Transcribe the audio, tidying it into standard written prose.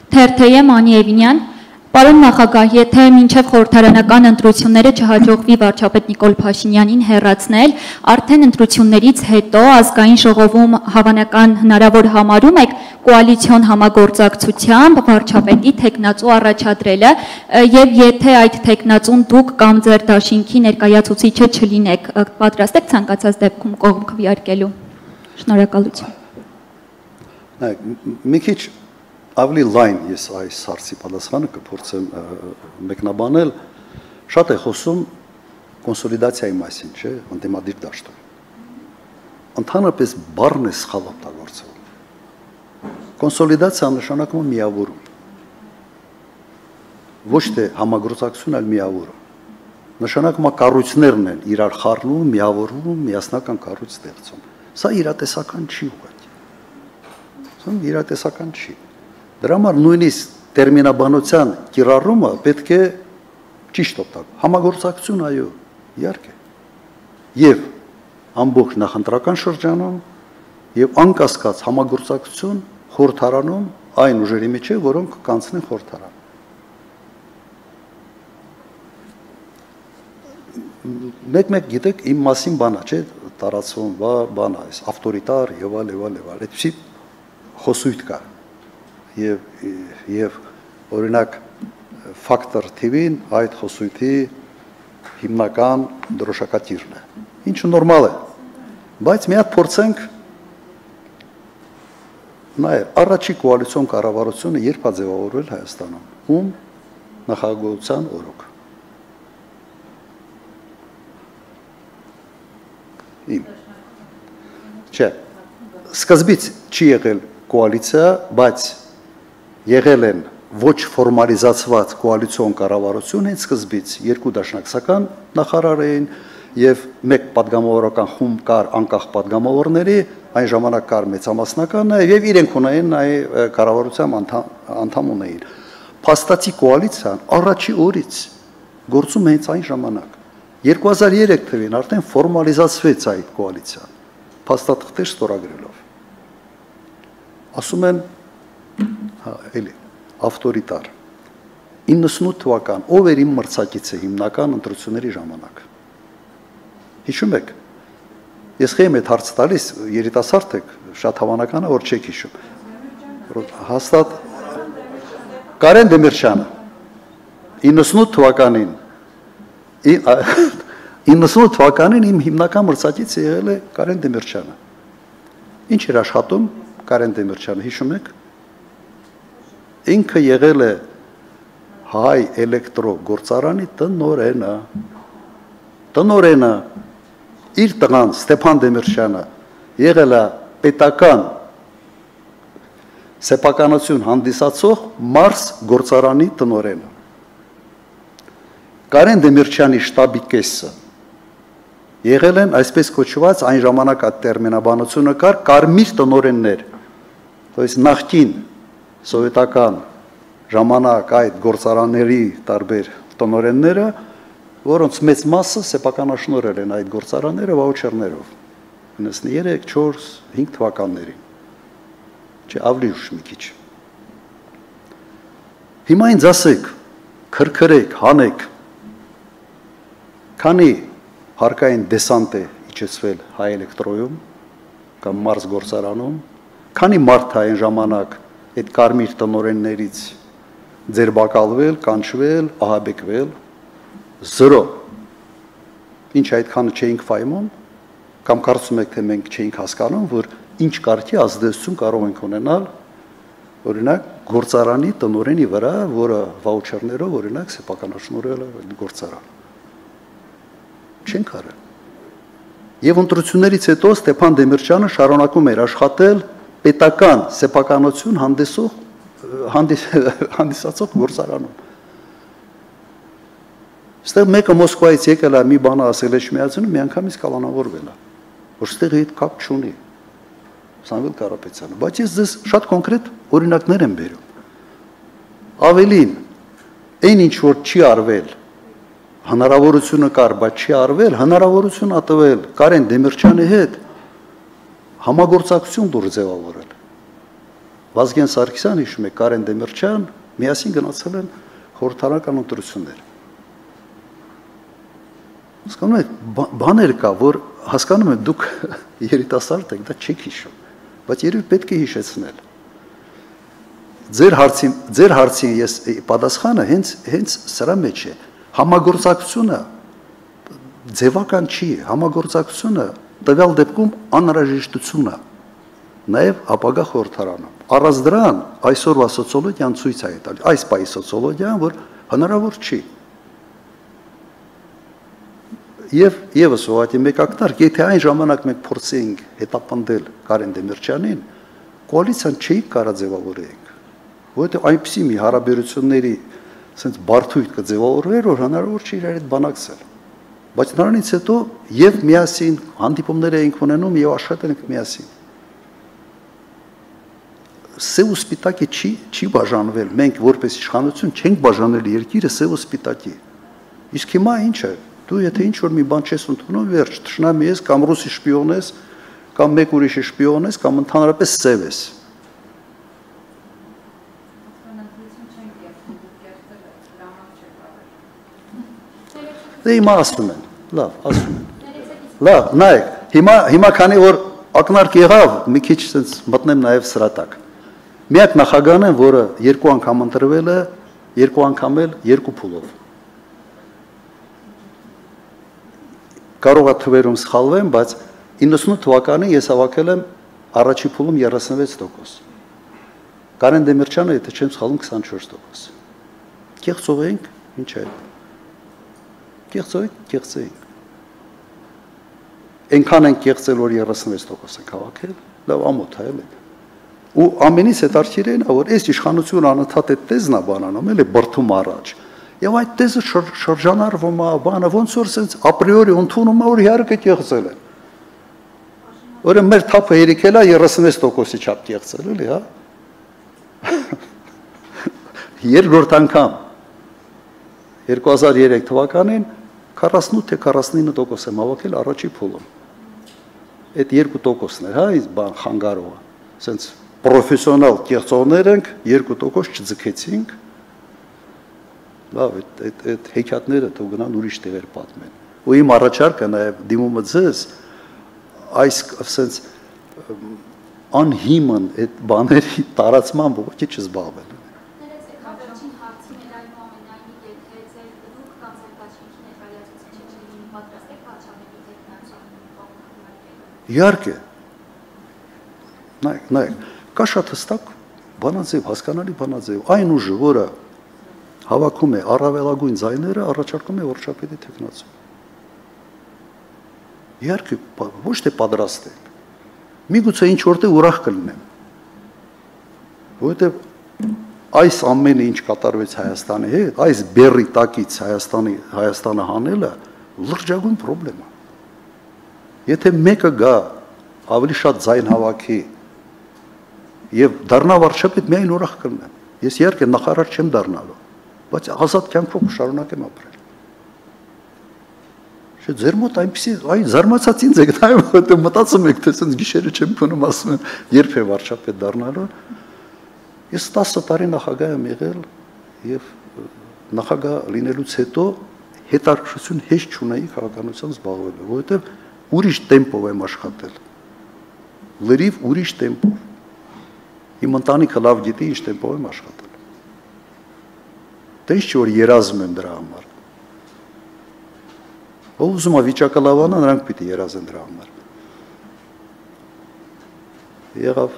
Թերթեյեմ Անիևինյան, պարոն նախագահ, եթե մինչև խորհրդարանական ընտրությունները չհաջողվի վարչապետ Նիկոլ Փաշինյանին հեռացնել, արդեն ընտրություններից հետո ազգային ժողովում հավանական հնարավոր համարում եք կոալիցիոն համագործակցությամբ վարչապետի թեկնածու առաջադրելը, եւ եթե այդ թեկնածուն դուք կամ ձեր դաշինքի ներկայացուցիչը չլինեք, պատրաստ եք ցանկացած դեպքում կողմ քվեարկելու։ Շնորհակալություն։ Մի քիչ ավելի լայն ես այս հարցի պատասխանը կփորձեմ մեկնաբանել, շատ է խոսում կոնսոլիդացիայի մասին, չէ, ընդդիմադիր դաշտում։ Ընդհանրապես բառն է սխալ օգտագործվում։ Կոնսոլիդացիա նշանակում է միավորում։ Ոչ թե համագործակցություն, այլ միավորում։ Նշանակում է կառույցներն են իրար խառնում, միավորում, միասնական կառույց ստեղծում։ Սա իրատեսական չի ուղղակի։ Սա իրատեսական չի։ Դրա համար նույնիսկ տերմինաբանության կիրառումը պետք է ճիշտ օգտագործել։ Համագործակցություն, այո, իհարկե։ Եվ ամբողջ նախընտրական շրջանում եւ անկասկած համագործակցություն խորհրդարանում այն ուժերի միջև, որոնք կանցնեն խորհրդարան։ Մեկ գիտեք, իմ մասին բանա, չէ, տարածվում բանա, այս ավտորիտար եւ այլ, այդպիսի խոսույթ կա։ Եվ օրինակ Factor TV-ն այդ խոսույթի հիմնական դրոշակատիրն է, ինչը նորմալ է, բայց մի հատ փորձենք նայել առաջի կոալիցիոն կառավարությունը երբ է ձևավորվել Հայաստանում, ում նախագահության օրոք։ Չէ, սկզբից չի եղել կոալիցիա, բայց եղել են ոչ ֆորմալիզացված կոալիցիոն կառավարություն հենց սկզբից, երկու դաշնակցական նախարար էին եւ մեկ պատգամավորական խումբ կար անկախ պատգամավորների, այն ժամանակ կար մեծամասնականը եւ իրենք ունեին այ կառավարության անդամ ունեին։ Փաստացի կոալիցիան առաջի օրից գործում է հենց այն ժամանակ։ 2003 թվականին արդեն ֆորմալիզացվեց այդ կոալիցիան, փաստաթղթեր ստորագրելով։ Ասում են, էլի, ավտորիտար։ 98 թվական, ով էր իմ մրցակիցը հիմնական ընտրությունների ժամանակ։ Հիշում եք։ Ես խեմ այդ հարցը տալիս, երիտասարդ եք, շատ հավանական է, որ չեք հիշում։ Հաստատ Կարեն Դեմիրճյանը 98 թվականին 98 թվականին իմ հիմնական մրցակիցը եղել է Կարեն Դեմիրճյանը։ Ինչ էր աշխատում Կարեն Դեմիրճյանը, հիշում եք։ Ինքը եղել է Հայ էլեկտրո գործարանի տնօրենը, իր տղան Ստեփան Դեմիրճյանը եղել է պետական սեփականություն հանդիսացող Մարս գործարանի տնօրենը։ Կարեն Դեմիրճյանի շտաբի կեսը եղել են այսպես կոչված այն ժամանակ այդ տերմինաբանությունը կար կարմիր տնօրեններ, այսինքն նախկին սովետական ժամանակ այդ գործարանների տարբեր տնօրենները, որոնց մեծ մասը սեփականաշնորհել են այդ գործարանները վաուչերներով 93, 4, 5 թվականներին։ Չէ, ավելի ուշ մի քիչ։ Հիմա ինձ ասեք, քրքրեք, հանեք, քանի հարկային դեսանտ է իջեցվել Հայ էլեկտրոյում կամ Մարս գործարանում, քանի մարդ է այն ժամանակ այդ կարմիր տնօրեններից ձերբակալվել, կանչվել, ահաբեկվել, 0։ Ինչ այդքանը չէինք ֆայմում, կամ կարծում եք, թե մենք չէինք հասկանում, որ ինչ կարգի ազդեցություն կարող ենք ունենալ, օրինակ, գործարանի տնօրենի վրա, որը վաուչերներով, օրինակ, սեփականաշնորհել է գործարան։ Չենք արել։ Եվ ընտրություններից հետո Ստեփան Դեմիրճյանը շարունակում էր աշխատել պետական սեփականություն հանդիսացող գործարանում։ Ստեղ մեկը Մոսկվայից եկել է մի բան ասել է Շմիածյանը, մի անգամից կալանավորվել է, որ ստեղ հետ կապ չունի Սամվել Կարապետյանը, բայց ես ձեզ շատ կոնկրետ օրինակներ եմ բերում։ Ավելին, այն ինչ որ չի արվել, հնարավորությունը կար, բայց չի արվել, հնարավորություն ա տվել Կարեն Դեմիրճյանի հետ համագործակցություն դուր ձևավորել։ Վազգեն Սարգսյան, հիշում եք, Կարեն Դեմիրճյան միասին գնացել են խորհրդարանական ընտրություններ։ Հասկանում եք, բաներ կա, որ հասկանում եմ դուք երիտասարդ եք, դա չեք հիշում, բայց երևի պետք է հիշեցնել։ Ձեր հարցին ես պատասխանը հենց սրա մեջ է։ Համագործակցությունը ձևական չի, համագործակցությունը տվյալ դեպքում անհրաժեշտություն է, նաև ապագա խորհրդարանում։ Առանց դրան այսօրվա սոցիոլոգիան ցույց է տալիս, այս պահի սոցիոլոգիան, որ հնարավոր չի։ Եվ եւս ուղղակի մեկ ակնարկ, եթե այն ժամանակ մենք փորձեինք հետապնդել Կարեն Դեմիրճյանին, կոալիցիան չի կարա ձևավորենք, որովհետեւ այնպիսի մի հարաբերությունների sense բարդույթ կձևավորվեր, որ հնարավոր չի իրար հետ բանակցել։ Բայց նրանից հետո եւ միասին հանդիպումներ էինք ունենում եւ աշխատել ենք միասին։ Սև ու սպիտակի չի բաժանվել, մենք որպես իշխանություն չենք բաժանել երկիրը սև ու սպիտակի։ Իսկ հիմա ինչ է, դու եթե ինչ-որ մի բան չես ընդունում, վերջ, թշնամի ես, կամ ռուսի շպիոն ես, կամ մեկ ուրիշի շպիոն ես, կամ ընդհանրապես սև ես։ Դե հիմա ասում են, լավ, ասում են։ Լավ, նայեք, հիմա քանի որ ակնարկ եղավ, մի քիչ sense մտնեմ նաև սրա տակ։ Միակ նախագահն է, որը 2 անգամ ընտրվել է, 2 անգամ էլ 2 փուլով։ Կարող է թվերում սխալվեմ, բայց 98 թվականին ես հավաքել եմ առաջի փուլում 36%։ Կարեն Դեմիրճյանը, եթե չեմ սխալվում, 24%։ Կեղծով ենք, ինչ է։ Կեղծ ենք։ Այնքան ենք կեղծել, որ 36% ենք հավաքել, լավ ամոթ է, էլի։ Ու ամենից հետաքրքիրն է, որ այս իշխանությունը անընդհատ է տեզն է բանանում, էլի բրդում առաջ։ Եվ այդ տեզը շրջանառվում է, բանը ոնց որ sense ապրիորի ընդունում է, որ իհարկե կեղծել են։ Որը մեր թափը երիկել է 36%-ի չափ կեղծել, էլի, հա։ Երկրորդ անգամ 2003 թվականին 48 թե 49% եմ հավաքել առաջի փուլում։ Այդ 2%-ն էր, հա, այս բան խանգարողը։ Սենց պրոֆեսիոնալ կեղծողներ ենք, 2% չձգեցինք։ Լավ, այդ հեքիաթները թող գնան ուրիշ տեղեր պատմեն։ Ու իմ առաջարկը նաև դիմումը ձեզ այս սենց անհիմն այդ բաների տարածման ողջի չզբաղվել։ Իհարկե, նայեք, կա շատ հստակ բանաձև, հասկանալի բանաձև, այն ուժը, որը հավաքում է առավելագույն ձայները, առաջարկում է վարչապետի թեկնածու։ Իհարկե, ոչ թե պատրաստ ենք, միգուցե ինչ որտեղ ուրախ կլինեմ, որովհետև այս ամենը ինչ կատարվեց Հայաստանի հետ, այս բեռի տակից Հայաստանը հանելը լրջագույն պրոբլեմ է։ Եթե մեկը գա, ավելի շատ ձայն հավաքի եւ դառնա վարչապետ, միայն ուրախ կլինեմ։ Ես իհարկե նախարար չեմ դառնալու, բայց ազատ կյանքով կշարունակեմ ապրել։ Չէ, ձեր մոտ այնպեսի, այ զարմացած ինձ եք նայում, որտեղ մտածում եք, թե sense գիշերը չեմ քնում, ասում եմ, երբ է վարչապետ դառնալու։ Ես 10 տարի նախագահ եմ եղել եւ նախագահ լինելուց հետո հետաքրքրություն հեշտ չունեի քաղաքականությամբ զբաղվելու, որովհետեւ ուրիշ տեմպով եմ աշխատել, լրիվ ուրիշ տեմպով, իմ ընտանիքը լավ գիտի ինչ տեմպով եմ աշխատել, դե ինչ որ երազում եմ դրա համար, ով ուզում է վիճակը լավանա, նրանք պիտի երազեն դրա համար, եղավ